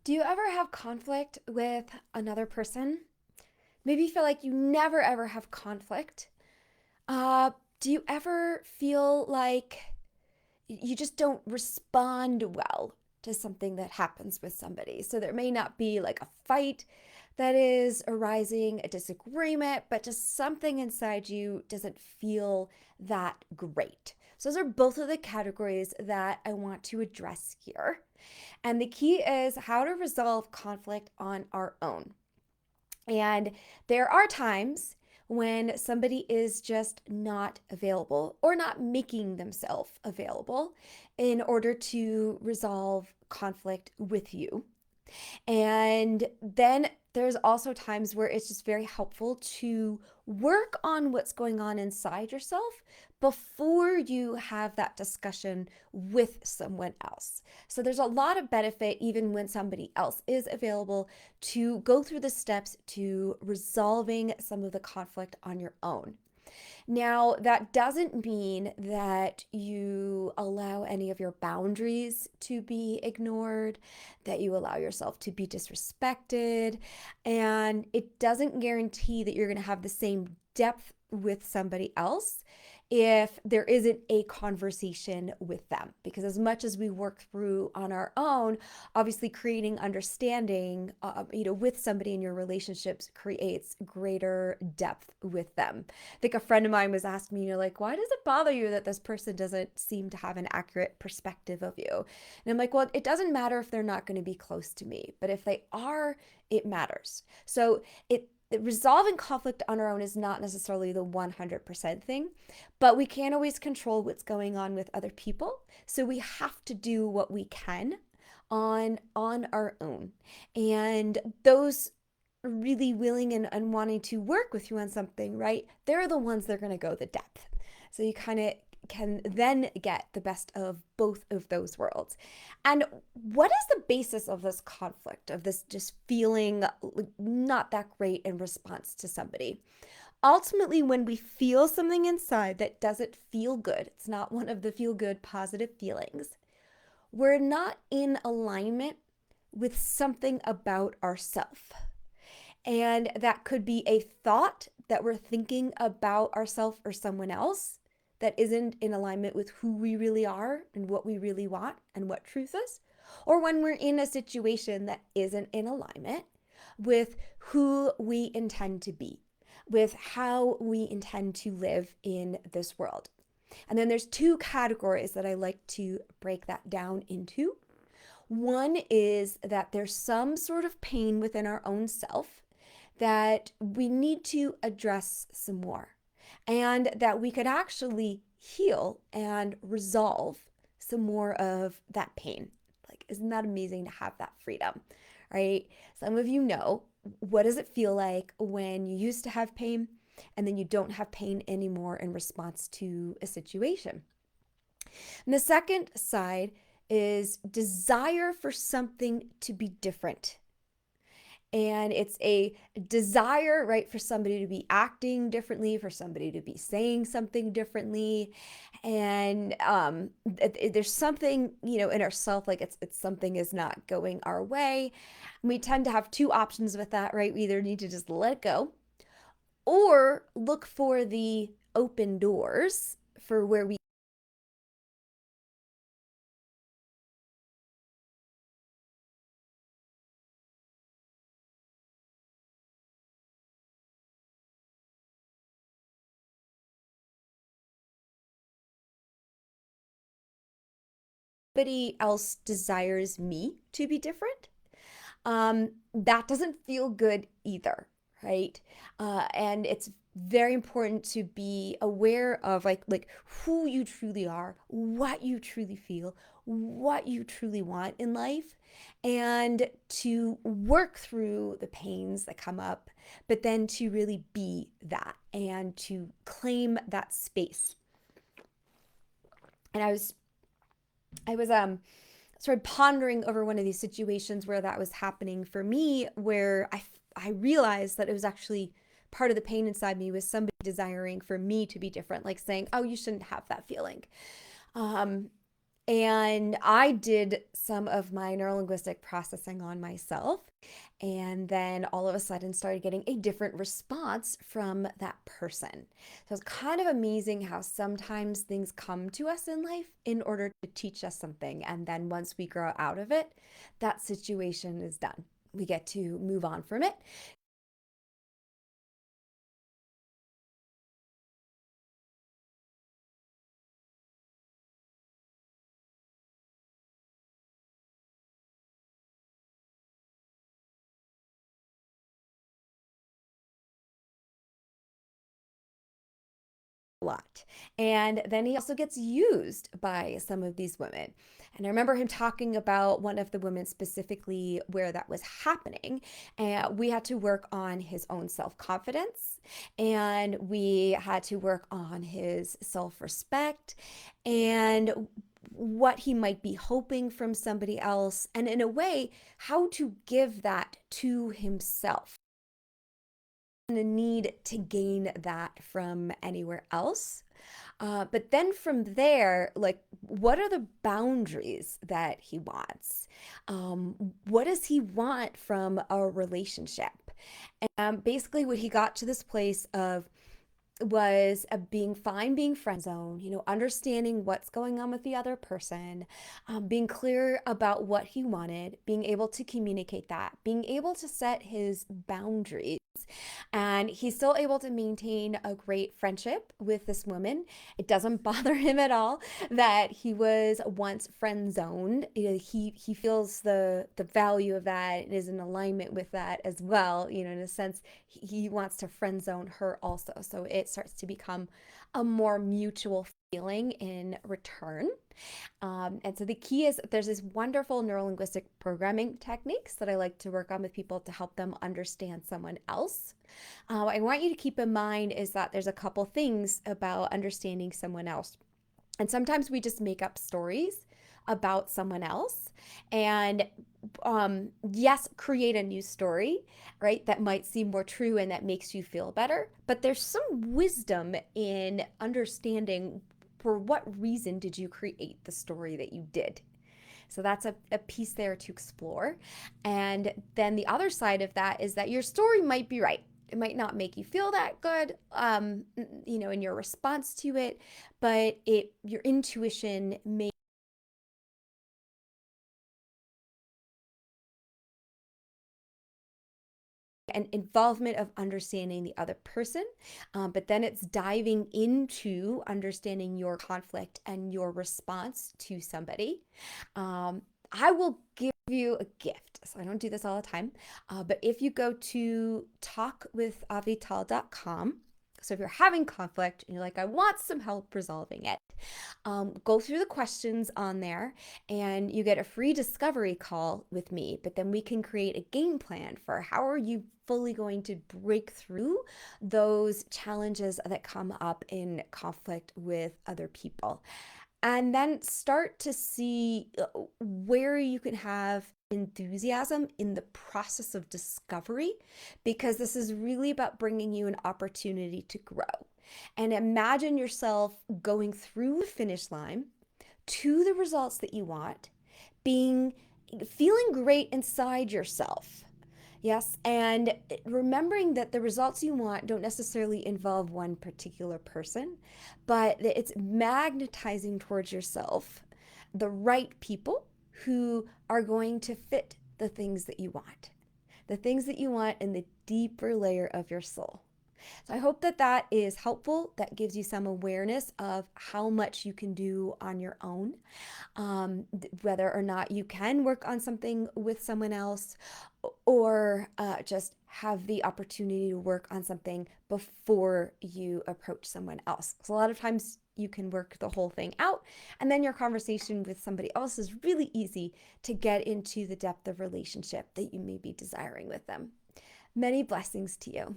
Do you ever have conflict with another person? Maybe you feel like you never ever have conflict. Uh, do you ever feel like you just don't respond well to something that happens with somebody? So there may not be like a fight that is arising, a disagreement, but just something inside you doesn't feel that great. So those are both of the categories that I want to address here. And the key is how to resolve conflict on our own. And there are times when somebody is just not available or not making themselves available in order to resolve conflict with you. And then there's also times where it's just very helpful to work on what's going on inside yourself before you have that discussion with someone else. So there's a lot of benefit, even when somebody else is available, to go through the steps to resolving some of the conflict on your own. Now, that doesn't mean that you allow any of your boundaries to be ignored, that you allow yourself to be disrespected, and it doesn't guarantee that you're going to have the same depth with somebody else if there isn't a conversation with them. Because as much as we work through on our own, obviously creating understanding, with somebody in your relationships creates greater depth with them. I think a friend of mine was asking me, like, why does it bother you that this person doesn't seem to have an accurate perspective of you? And I'm like, well, it doesn't matter if they're not going to be close to me, but if they are, it matters. So resolving conflict on our own is not necessarily the 100% thing, but we can't always control what's going on with other people. So we have to do what we can on our own. And those really willing and wanting to work with you on something, right? They're the ones that are going to go the depth. So you kind of can then get the best of both of those worlds. And what is the basis of this conflict, of this just feeling not that great in response to somebody? Ultimately, when we feel something inside that doesn't feel good, it's not one of the feel good positive feelings, we're not in alignment with something about ourself. And that could be a thought that we're thinking about ourselves or someone else that isn't in alignment with who we really are and what we really want and what truth is. Or when we're in a situation that isn't in alignment with who we intend to be, with how we intend to live in this world. And then there's two categories that I like to break that down into. One is that there's some sort of pain within our own self that we need to address some more, and that we could actually heal and resolve some more of that pain. Like, isn't that amazing to have that freedom, right? Some of you know, what does it feel like when you used to have pain and then you don't have pain anymore in response to a situation? And the second side is desire for something to be different. And it's a desire, right, for somebody to be acting differently, for somebody to be saying something differently. And there's something, in ourself, like it's something is not going our way. And we tend to have two options with that, right? We either need to just let it go or look for the open doors for where we somebody else desires me to be different. That doesn't feel good either, right? And it's very important to be aware of like who you truly are, what you truly feel, what you truly want in life, and to work through the pains that come up, but then to really be that and to claim that space. And I was started pondering over one of these situations where that was happening for me, where I realized that it was actually part of the pain inside me was somebody desiring for me to be different, like saying, "Oh, you shouldn't have that feeling." Um, And I did some of my neurolinguistic processing on myself. And then all of a sudden started getting a different response from that person. So it's kind of amazing how sometimes things come to us in life in order to teach us something. And then once we grow out of it, that situation is done. We get to move on from it. A lot. And then he also gets used by some of these women. And I remember him talking about one of the women specifically where that was happening. And we had to work on his own self confidence, and we had to work on his self respect and what he might be hoping from somebody else. And in a way, how to give that to himself. A need to gain that from anywhere else. But then from there, like, what are the boundaries that he wants? What does he want from a relationship? And basically, what he got to this place of was being fine, being friend zone, understanding what's going on with the other person, being clear about what he wanted, being able to communicate that, being able to set his boundaries. And he's still able to maintain a great friendship with this woman. It doesn't bother him at all that he was once friend zoned. He feels the value of that and is in alignment with that as well. In a sense, he wants to friend zone her also. So it starts to become a more mutual feeling in return. And so the key is there's this wonderful neurolinguistic programming techniques that I like to work on with people to help them understand someone else. I want you to keep in mind is that there's a couple things about understanding someone else. And sometimes we just make up stories about someone else and yes, create a new story, right? That might seem more true and that makes you feel better. But there's some wisdom in understanding for what reason did you create the story that you did. So that's a piece there to explore. And then the other side of that is that your story might be right. It might not make you feel that good, in your response to it, but your intuition may an involvement of understanding the other person, but then it's diving into understanding your conflict and your response to somebody. I will give you a gift. So I don't do this all the time, but if you go to talkwithavital.com, so if you're having conflict and you're like, I want some help resolving it, go through the questions on there and you get a free discovery call with me. But then we can create a game plan for how are you fully going to break through those challenges that come up in conflict with other people. And then start to see where you can have enthusiasm in the process of discovery, because this is really about bringing you an opportunity to grow. And imagine yourself going through the finish line to the results that you want, being feeling great inside yourself. Yes, and remembering that the results you want don't necessarily involve one particular person, but that it's magnetizing towards yourself the right people who are going to fit the things that you want in the deeper layer of your soul. So I hope that that is helpful. That gives you some awareness of how much you can do on your own, whether or not you can work on something with someone else or just have the opportunity to work on something before you approach someone else. So a lot of times you can work the whole thing out, and then your conversation with somebody else is really easy to get into the depth of relationship that you may be desiring with them. Many blessings to you.